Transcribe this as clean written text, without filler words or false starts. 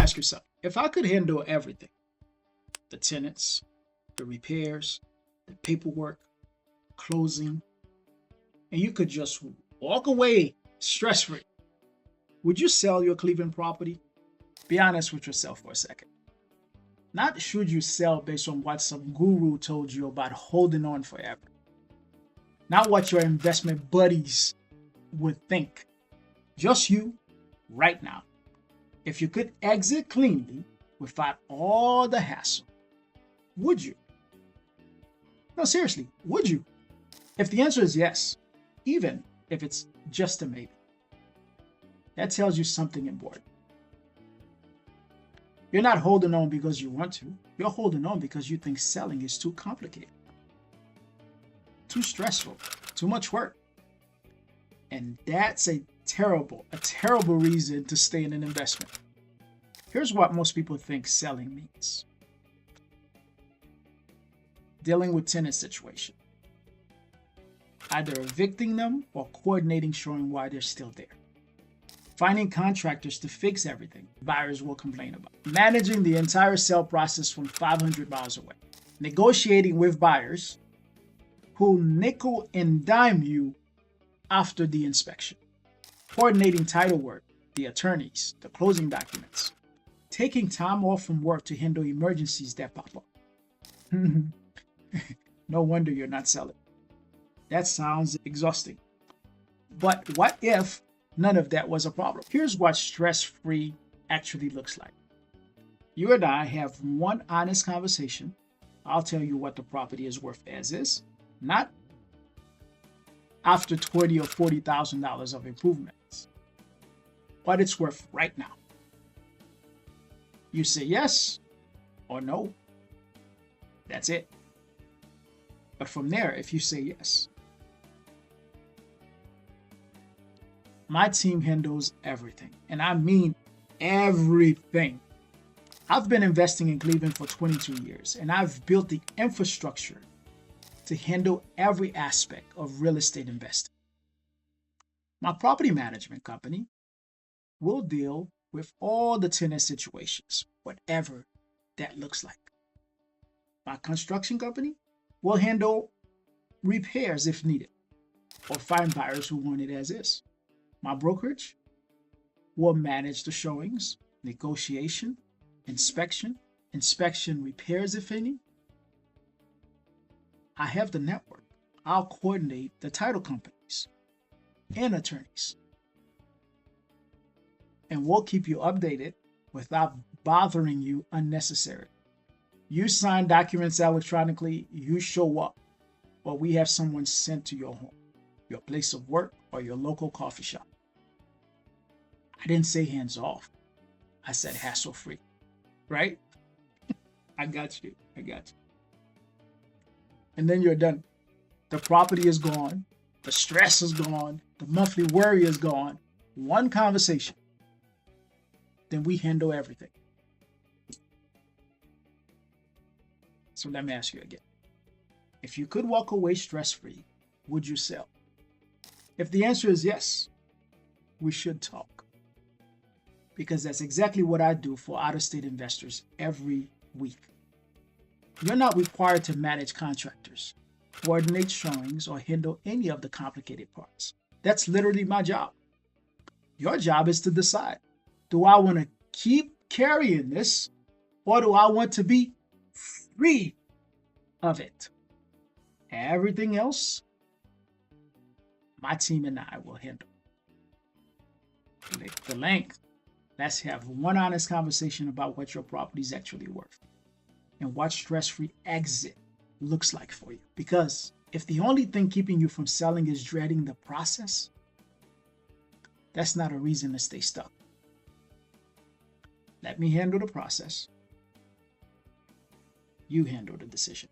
ask yourself, if I could handle everything, the tenants, the repairs, the paperwork, closing, and you could just walk away stress-free, would you sell your Cleveland property? Be honest with yourself for a second. Not should you sell based on what some guru told you about holding on forever. Not what your investment buddies would think. Just you, right now. If you could exit cleanly without all the hassle, would you? No, seriously, would you? If the answer is yes, even if it's just a maybe, that tells you something important. You're not holding on because you want to. You're holding on because you think selling is too complicated, too stressful, too much work. And that's a terrible reason to stay in an investment. Here's what most people think selling means. Dealing with tenant situation. Either evicting them or coordinating showing why they're still there. Finding contractors to fix everything buyers will complain about. Managing the entire sale process from 500 miles away. Negotiating with buyers who nickel and dime you after the inspection. Coordinating title work, the attorneys, the closing documents. Taking time off from work to handle emergencies that pop up. No wonder you're not selling. That sounds exhausting. But what if none of that was a problem? Here's what stress-free actually looks like. You and I have one honest conversation. I'll tell you what the property is worth as is, not after $20,000 or $40,000 of improvements, what it's worth right now. You say yes or no. That's it. But from there, if you say yes, my team handles everything. And I mean everything. I've been investing in Cleveland for 22 years, and I've built the infrastructure to handle every aspect of real estate investing. My property management company will deal with all the tenant situations, whatever that looks like. My construction company will handle repairs if needed, or find buyers who want it as is. My brokerage will manage the showings, negotiation, inspection, repairs if any. I have the network. I'll coordinate the title companies and attorneys. And we'll keep you updated without bothering you unnecessarily. You sign documents electronically, you show up, or we have someone sent to your home, your place of work, or your local coffee shop. I didn't say hands off. I said hassle free, right? I got you. And then you're done. The property is gone. The stress is gone. The monthly worry is gone. One conversation. Then we handle everything. So let me ask you again. If you could walk away stress-free, would you sell? If the answer is yes, we should talk. Because that's exactly what I do for out-of-state investors every week. You're not required to manage contractors, coordinate showings, or handle any of the complicated parts. That's literally my job. Your job is to decide, do I want to keep carrying this, or do I want to be free of it? Everything else, my team and I will handle. Click the link. Let's have one honest conversation about what your property is actually worth and what stress-free exit looks like for you. Because if the only thing keeping you from selling is dreading the process, that's not a reason to stay stuck. Let me handle the process. You handle the decision.